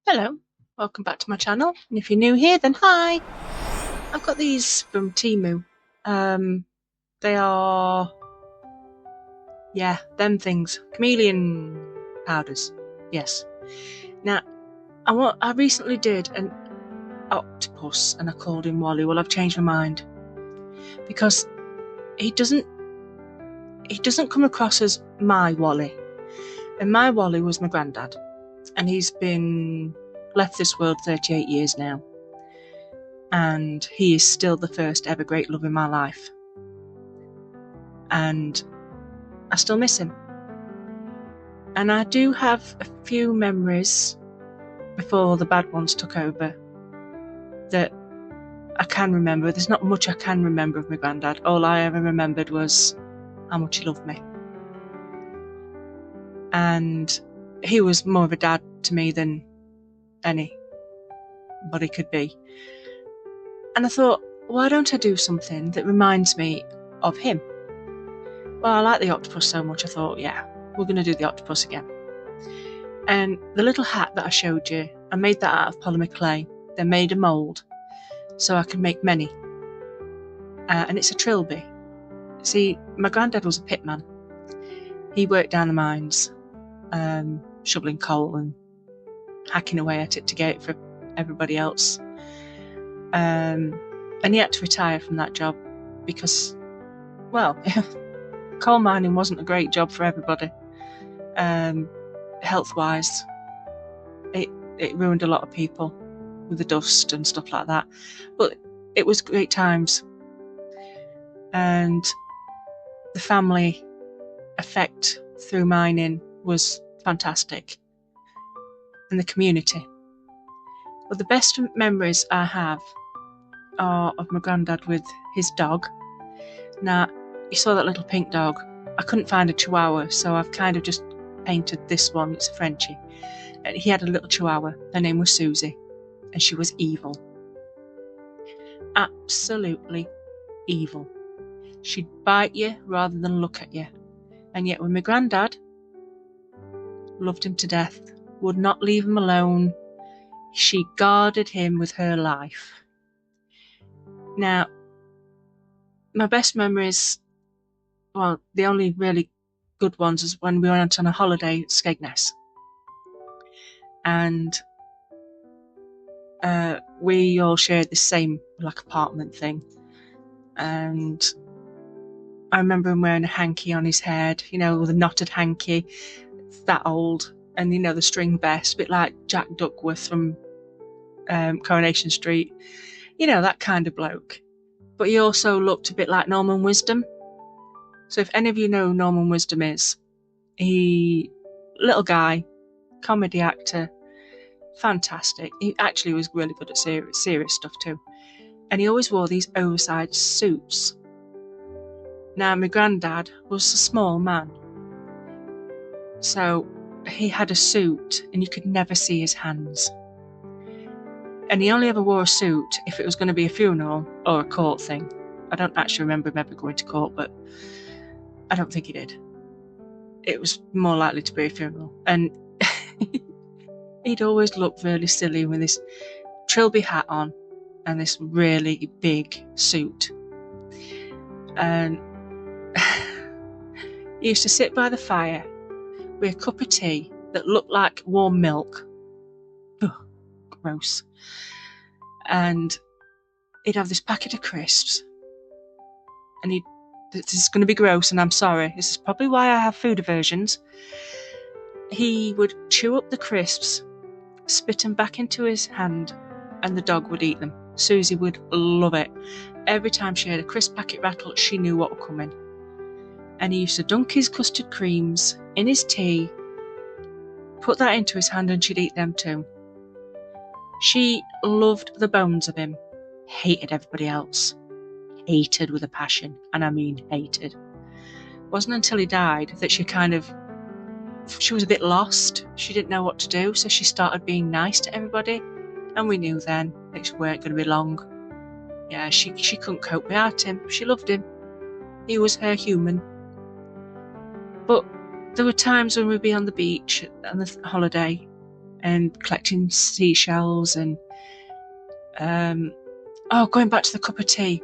Hello, welcome back to my channel, and if you're new here then hi! I've got these from Temu. They are, them things, chameleon powders, yes. Now, I recently did an octopus and I called him Wally. Well, I've changed my mind because he doesn't come across as my Wally, and my Wally was my granddad, and he's been left this world 38 years now. And he is still the first ever great love in my life. And I still miss him. And I do have a few memories before the bad ones took over that I can remember. There's not much I can remember of my granddad. All I ever remembered was how much he loved me. And he was more of a dad to me than anybody could be. And I thought, why don't I do something that reminds me of him? Well, I like the octopus so much, I thought, yeah, we're going to do the octopus again. And the little hat that I showed you, I made that out of polymer clay. They made a mould so I could make many. And it's a trilby. See, my granddad was a pitman. He worked down the mines, shoveling coal and hacking away at it to get it for everybody else. And he had to retire from that job because, well, coal mining wasn't a great job for everybody. Health-wise, it ruined a lot of people with the dust and stuff like that. But it was great times. And the family effect through mining was fantastic. And the community. But the best memories I have are of my granddad with his dog. Now, you saw that little pink dog. I couldn't find a chihuahua, so I've kind of just painted this one. It's a Frenchie. And he had a little chihuahua. Her name was Susie, and she was evil. Absolutely evil. She'd bite you rather than look at you. And yet when my granddad loved him to death, would not leave him alone, she guarded him with her life. Now, my best memories, well, the only really good ones is when we went on a holiday at Skegness. And we all shared the same apartment thing. And I remember him wearing a hanky on his head, with a knotted hanky. It's that old. And, the string vest, a bit like Jack Duckworth from Coronation Street. That kind of bloke. But he also looked a bit like Norman Wisdom. So if any of you know who Norman Wisdom is, little guy, comedy actor, fantastic. He actually was really good at serious stuff too. And he always wore these oversized suits. Now, my granddad was a small man. So he had a suit and you could never see his hands. And he only ever wore a suit if it was going to be a funeral or a court thing. I don't actually remember him ever going to court, but I don't think he did. It was more likely to be a funeral. And he'd always look really silly with this trilby hat on and this really big suit. And he used to sit by the fire with a cup of tea that looked like warm milk. Ugh, gross. And he'd have this packet of crisps. And this is going to be gross, and I'm sorry. This is probably why I have food aversions. He would chew up the crisps, spit them back into his hand, and the dog would eat them. Susie would love it. Every time she heard a crisp packet rattle, she knew what was coming. And he used to dunk his custard creams in his tea, put that into his hand, and she'd eat them too. She loved the bones of him, hated everybody else. Hated with a passion, and I mean hated. It wasn't until he died that she was a bit lost. She didn't know what to do, so she started being nice to everybody. And we knew then that it weren't going to be long. Yeah, she couldn't cope without him. She loved him. He was her human. But there were times when we'd be on the beach on the holiday, and collecting seashells and going back to the cup of tea.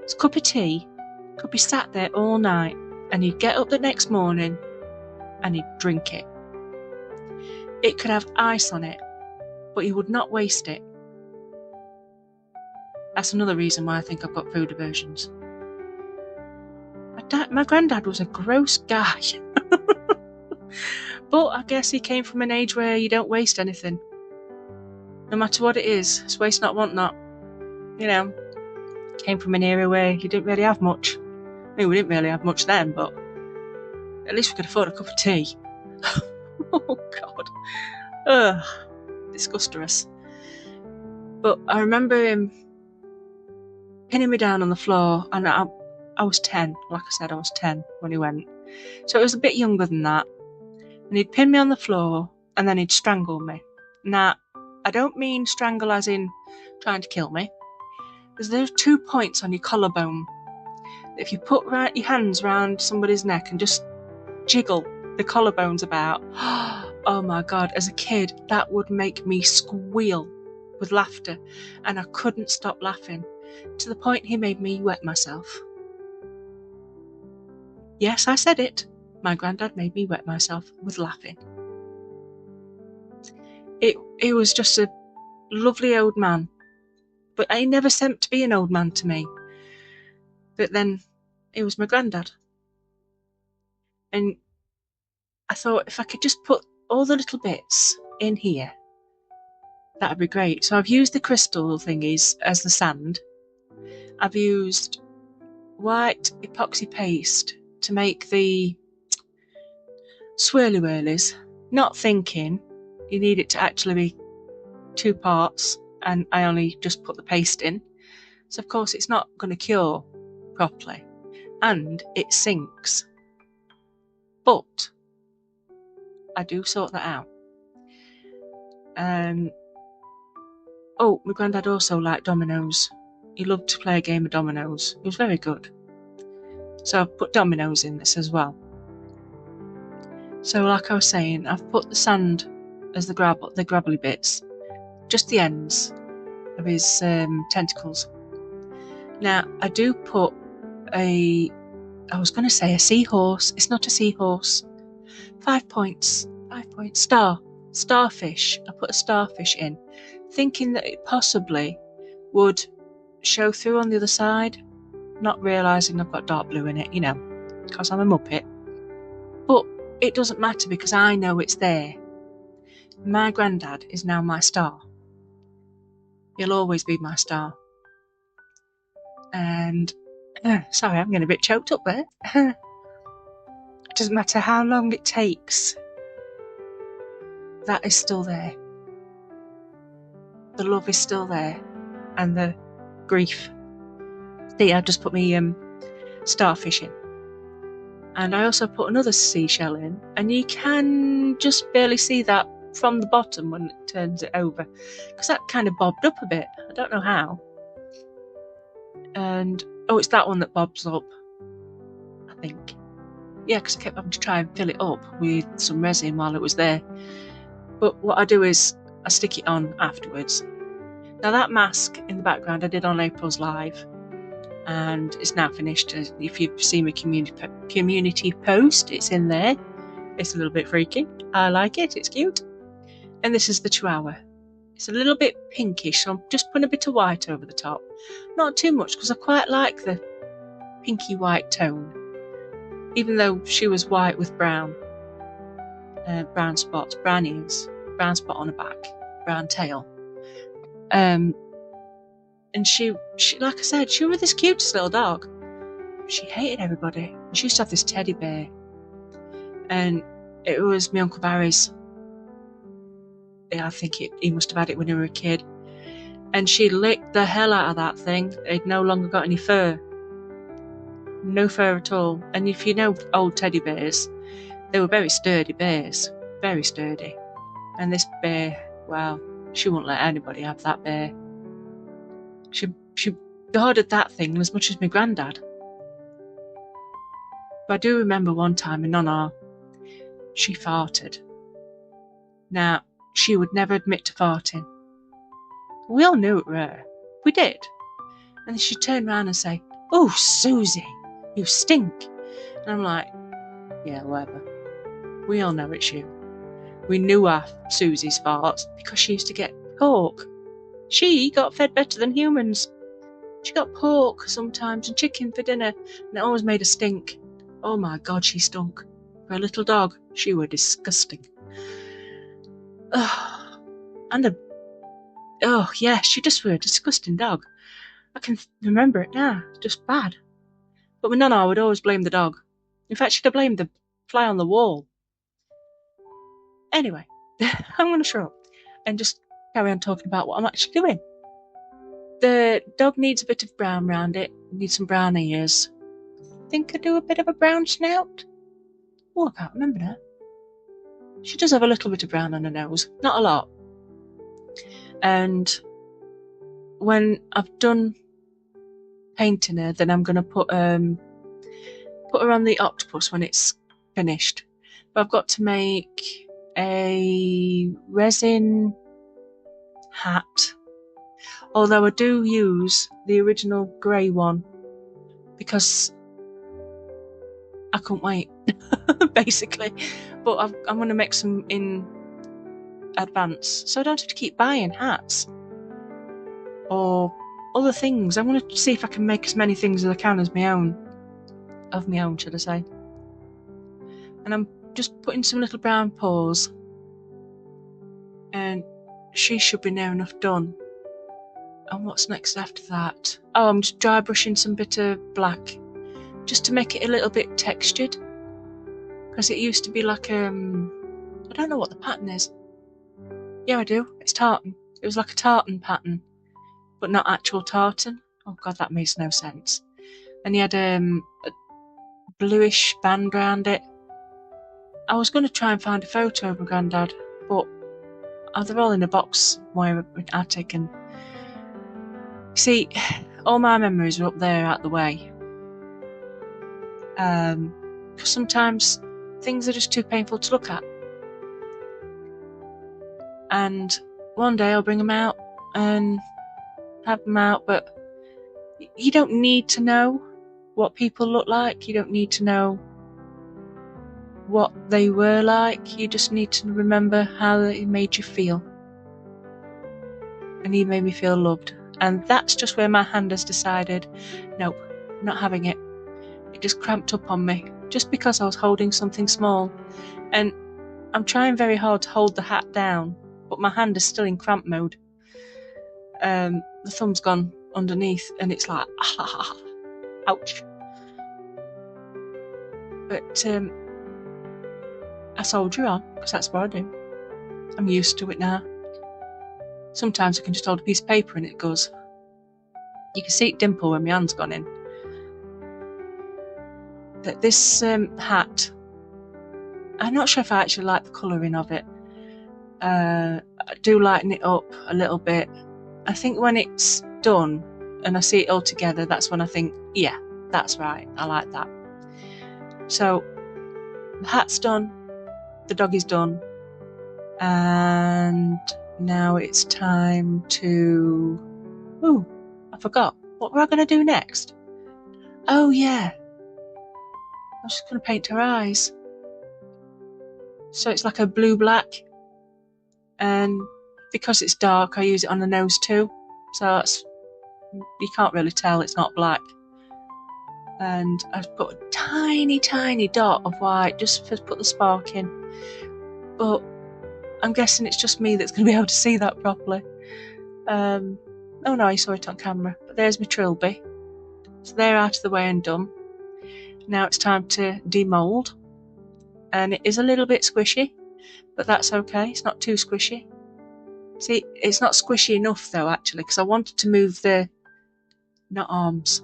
This cup of tea could be sat there all night, and he'd get up the next morning and he'd drink it. It could have ice on it, but he would not waste it. That's another reason why I think I've got food aversions. My granddad was a gross guy. But I guess he came from an age where you don't waste anything. No matter what it is, it's waste not, want not. You know, came from an era where you didn't really have much. I mean, we didn't really have much then, but at least we could afford a cup of tea. Oh, God. Ugh. Disgustorous. But I remember him pinning me down on the floor, and I was 10. Like I said, I was 10 when he went. So it was a bit younger than that. And he'd pin me on the floor, and then he'd strangle me. Now, I don't mean strangle as in trying to kill me. Because there's 2 points on your collarbone. If you put your hands around somebody's neck and just jiggle the collarbones about, oh my God, as a kid, that would make me squeal with laughter. And I couldn't stop laughing, to the point he made me wet myself. Yes, I said it. My granddad made me wet myself with laughing. It was just a lovely old man. But he never seemed to be an old man to me. But then, he was my granddad. And I thought, if I could just put all the little bits in here, that'd be great. So I've used the crystal thingies as the sand. I've used white epoxy paste to make the swirly whirlies, not thinking you need it to actually be 2 parts, and I only just put the paste in. So of course it's not going to cure properly, and it sinks. But I do sort that out. My granddad also liked dominoes. He loved to play a game of dominoes. He was very good. So I've put dominoes in this as well. So like I was saying, I've put the sand as the grabbly bits, just the ends of his tentacles. Now I do put I was going to say a seahorse. It's not a seahorse. 5 points. Starfish. I put a starfish in, thinking that it possibly would show through on the other side, not realising I've got dark blue in it, because I'm a muppet. But it doesn't matter, because I know it's there. My granddad is now my star. He'll always be my star. And sorry, I'm getting a bit choked up there. It doesn't matter how long it takes, that is still there. The love is still there, and the grief. See, I've just put my starfish in, and I also put another seashell in, and you can just barely see that from the bottom when it turns it over, because that kind of bobbed up a bit. I don't know how. And it's that one that bobs up, I think. Yeah, because I kept having to try and fill it up with some resin while it was there. But what I do is I stick it on afterwards. Now that mask in the background I did on April's live, and it's now finished. If you've seen my community post, it's in there. It's a little bit freaky. I like it, it's cute. And this is the Chihuahua. It's a little bit pinkish, so I'm just putting a bit of white over the top. Not too much, because I quite like the pinky white tone, even though she was white with brown spots, brown ears, brown spot on her back, brown tail. And she, like I said, she was this cutest little dog. She hated everybody. She used to have this teddy bear, and it was my Uncle Barry's. Yeah, I think he must have had it when he was a kid. And she licked the hell out of that thing. It no longer got any fur. No fur at all. And if you know old teddy bears, they were very sturdy bears. Very sturdy. And this bear, well, she wouldn't let anybody have that bear. She guarded that thing as much as my granddad. But I do remember one time in Nonnar, she farted. Now, she would never admit to farting. We all knew it were her. We did. And then she'd turn around and say, "Oh, Susie, you stink." And I'm like, yeah, whatever. We all know it's you. We knew our Susie's farts because she used to get pork. She got fed better than humans. She got pork sometimes and chicken for dinner, and it always made her stink. Oh my God, she stunk. For a little dog, she were disgusting. She just were a disgusting dog. I can remember it now. Just bad. But my nana would always blame the dog. In fact, she'd have blamed the fly on the wall. Anyway, I'm going to shut up and just carry on talking about what I'm actually doing. The dog needs a bit of brown around it. Needs some brown ears. I think I do a bit of a brown snout. Oh, I can't remember now. She does have a little bit of brown on her nose. Not a lot. And when I've done painting her, then I'm going to put her on the octopus when it's finished. But I've got to make a resin hat, although I do use the original grey one because I couldn't wait, basically. But I'm going to make some in advance, so I don't have to keep buying hats or other things. I'm going to see if I can make as many things as I can as my own, should I say. And I'm just putting some little brown paws, and she should be near enough done. And what's next after that? Oh, I'm just dry brushing some bit of black just to make it a little bit textured, because it used to be like I don't know what the pattern is. Yeah, I do. It's tartan. It was like a tartan pattern, but not actual tartan. Oh God, that makes no sense. And he had a bluish band around it. I was going to try and find a photo of my granddad, but they're all in a box in my attic, and see, all my memories are up there out the way. Because sometimes things are just too painful to look at. And one day I'll bring them out and have them out, but you don't need to know what people look like. You don't need to know what they were like. You just need to remember how they made you feel. And he made me feel loved. And that's just where my hand has decided, nope, not having it. It just cramped up on me, just because I was holding something small. And I'm trying very hard to hold the hat down, but my hand is still in cramp mode. The thumb's gone underneath, and it's like, ouch. But I soldier on, because that's what I do. I'm used to it now. Sometimes I can just hold a piece of paper and it goes. You can see it dimple when my hand's gone in. But this hat, I'm not sure if I actually like the colouring of it. I do lighten it up a little bit. I think when it's done and I see it all together, that's when I think, yeah, that's right, I like that. So the hat's done, the dog is done, and now it's time to... Ooh, I forgot. What were I going to do next? Oh yeah, I was just going to paint her eyes. So it's like a blue-black, and because it's dark I use it on the nose too, so you can't really tell it's not black. And I've got a tiny dot of white just to put the spark in, but I'm guessing it's just me that's going to be able to see that properly. Oh no, I saw it on camera. But there's my trilby, so they're out of the way and done. Now it's time to demould, and it is a little bit squishy, but that's okay, it's not too squishy. See, it's not squishy enough though, actually, because I wanted to move the, not arms,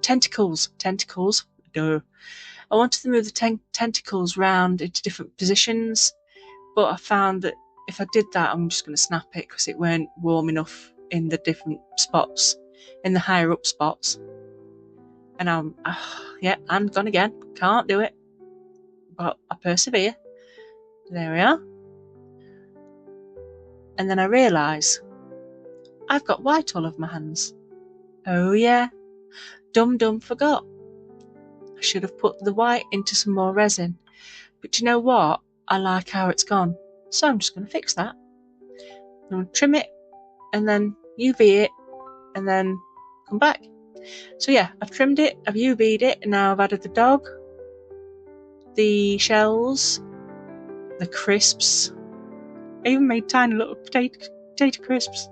tentacles, duh. I wanted to move the tentacles round into different positions, but I found that if I did that, I'm just going to snap it because it weren't warm enough in the different spots, in the higher up spots. And and gone again, can't do it, but I persevere. There we are. And then I realise I've got white all over my hands. Oh yeah, dum forgot. I should have put the white into some more resin. But you know what? I like how it's gone. So I'm just going to fix that. I'm going to trim it and then UV it and then come back. So yeah, I've trimmed it, I've UV'd it, and now I've added the dog, the shells, the crisps. I even made tiny little potato crisps.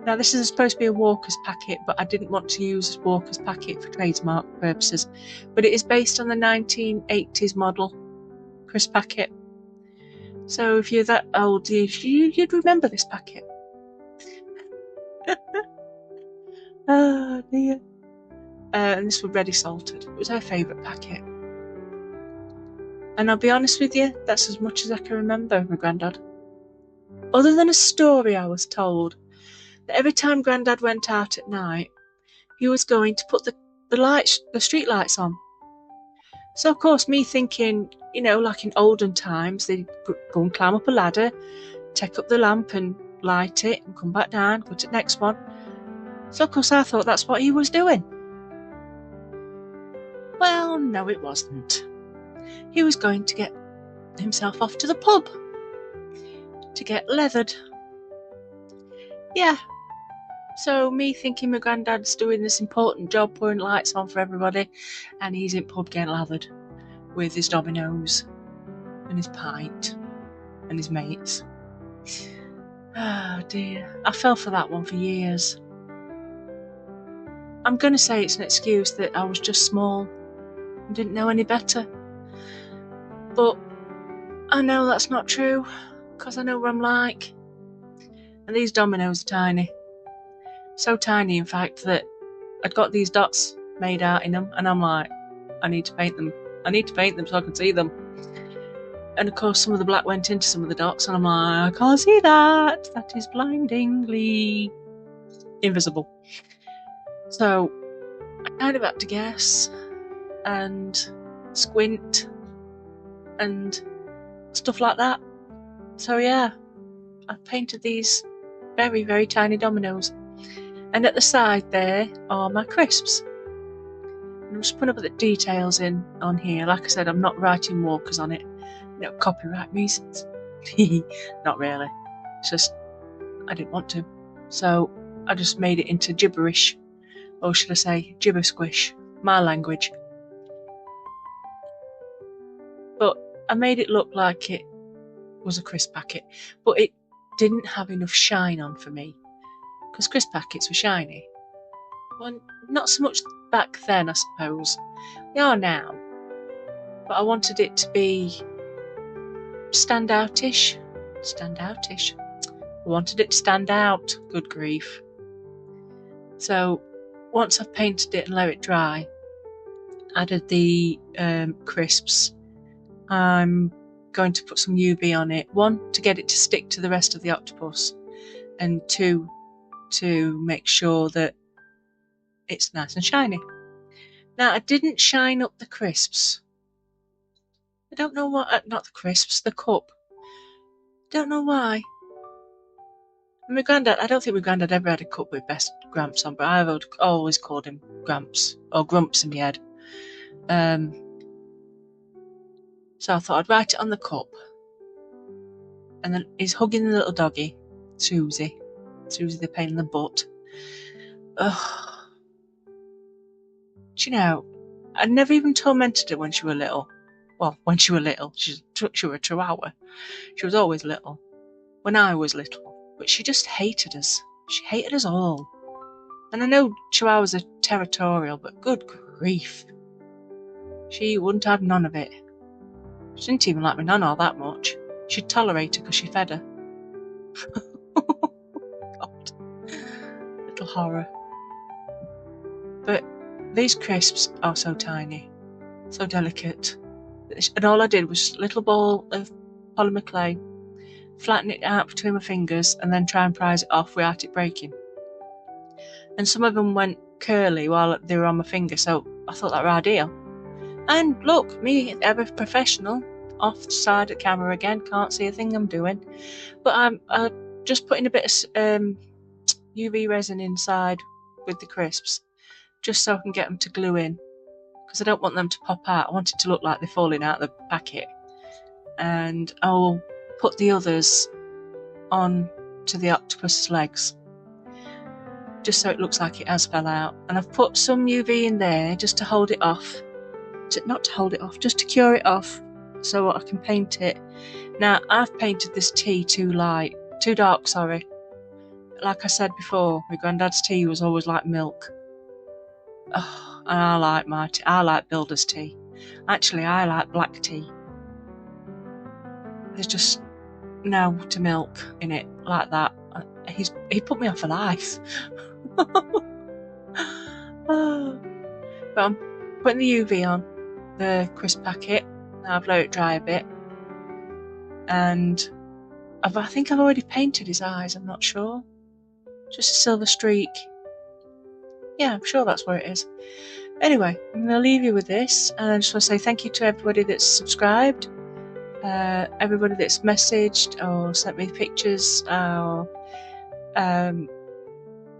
Now this is supposed to be a Walker's packet, but I didn't want to use a Walker's packet for trademark purposes. But it is based on the 1980s model crisp packet. So if you're that old, you'd remember this packet. Oh dear. And this was ready salted. It was her favourite packet. And I'll be honest with you, that's as much as I can remember of my granddad. Other than a story I was told, that every time Grandad went out at night, he was going to put the street lights on. So of course, me thinking, like in olden times, they'd go and climb up a ladder, take up the lamp and light it, and come back down, go to the next one. So of course I thought that's what he was doing. Well, no it wasn't. He was going to get himself off to the pub to get leathered. Yeah. So me thinking my granddad's doing this important job pouring lights on for everybody, and he's in pub getting lathered with his dominoes and his pint and his mates. Oh dear, I fell for that one for years. I'm going to say it's an excuse that I was just small and didn't know any better. But I know that's not true, because I know what I'm like. And these dominoes are tiny. So tiny, in fact, that I'd got these dots made out in them, and I'm like, I need to paint them. I need to paint them so I can see them. And of course, some of the black went into some of the dots, and I'm like, I can't see that. That is blindingly invisible. So I kind of had to guess and squint and stuff like that. So yeah, I painted these very, very tiny dominoes. And at the side there are my crisps. And I'm just putting up the details in on here. Like I said, I'm not writing Walkers on it. Copyright reasons. Not really. It's just, I didn't want to. So I just made it into gibberish. Or should I say, gibber squish. My language. But I made it look like it was a crisp packet. But it didn't have enough shine on for me. Because crisp packets were shiny. Well, not so much back then, I suppose. They are now. But I wanted it to be standoutish. Standoutish. I wanted it to stand out. Good grief. So once I've painted it and let it dry, added the crisps, I'm going to put some UV on it. 1, to get it to stick to the rest of the octopus, and 2, to make sure that it's nice and shiny. Now I didn't shine up the crisps. I don't know what, not the crisps, the cup. Don't know why. My granddad, I don't think my granddad ever had a cup with best Gramps on, but I've always called him Gramps, or Grumps in my head. So I thought I'd write it on the cup. And then he's hugging the little doggy, Susie. Susie the pain in the butt. Ugh. Do you know, I never even tormented her when she was little. Well, when she was little, she was a chihuahua. She was always little. When I was little. But she just hated us. She hated us all. And I know chihuahuas are territorial, but good grief. She wouldn't have none of it. She didn't even like my nana all that much. She'd tolerate her because she fed her. God. Little horror. But these crisps are so tiny, so delicate. And all I did was a little ball of polymer clay, flatten it out between my fingers, and then try and prise it off without it breaking. And some of them went curly while they were on my finger, so I thought that was ideal. And look, me, ever professional, off the side of the camera again, can't see a thing I'm doing. But I just putting a bit of UV resin inside with the crisps, just so I can get them to glue in, because I don't want them to pop out. I want it to look like they're falling out of the packet. And I'll put the others on to the octopus legs, just so it looks like it has fell out. And I've put some UV in there just to hold it off, not to hold it off, just to cure it off, so I can paint it. Now, I've painted this tea too dark, sorry. Like I said before, my granddad's tea was always like milk. Oh, and I like my tea. I like builder's tea. Actually, I like black tea. There's just no to milk in it like that. He put me off for life. Oh. But I'm putting the UV on the crisp packet. Now I've let it dry a bit, and I think I've already painted his eyes. I'm not sure. Just a silver streak. Yeah, I'm sure that's where it is. Anyway, I'm going to leave you with this, and I just want to say thank you to everybody that's subscribed, everybody that's messaged or sent me pictures, or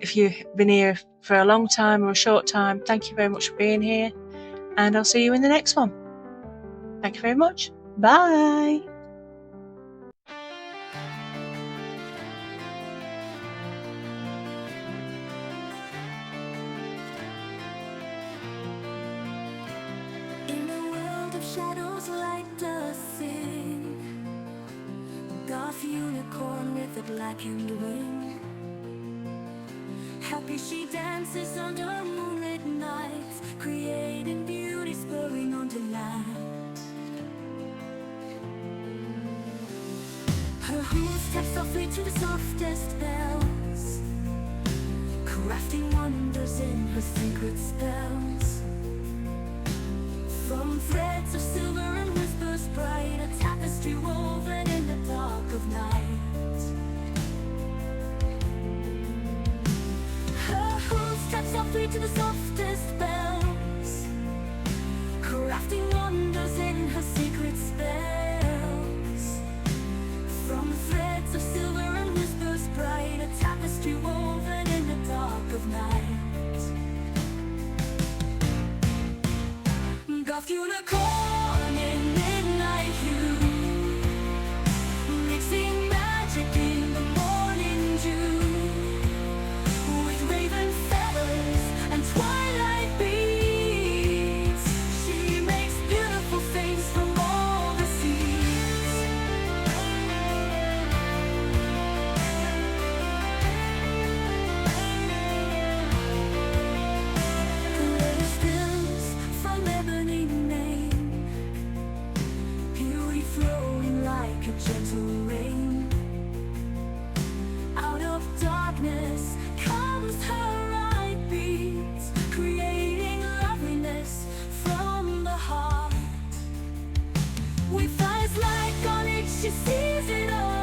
if you've been here for a long time or a short time, thank you very much for being here, and I'll see you in the next one. Thank you very much. Bye. Shadows light the scene. Goth unicorn with a blackened wing. Happy she dances under moonlit nights, creating beauty, spurring on delight. Her hooves step softly to the softest bells, crafting wonders in her secret spells. From threads of silver and whispers bright, a tapestry woven in the dark of night. Her hooves step softly to the softest bells, crafting wonders in her secret spells. From threads of silver and whispers bright, a tapestry woven in the dark of night. Goth unicorn in midnight hue, mixing magic in the morning dew, with raven feathers and twilight beads. She makes beautiful things from all the seas. The letter spills from ebony mane, beauty flowing like a gentle rain. Out of darkness comes her right beats, creating loveliness from the heart. With eyes like onyx, she sees it all.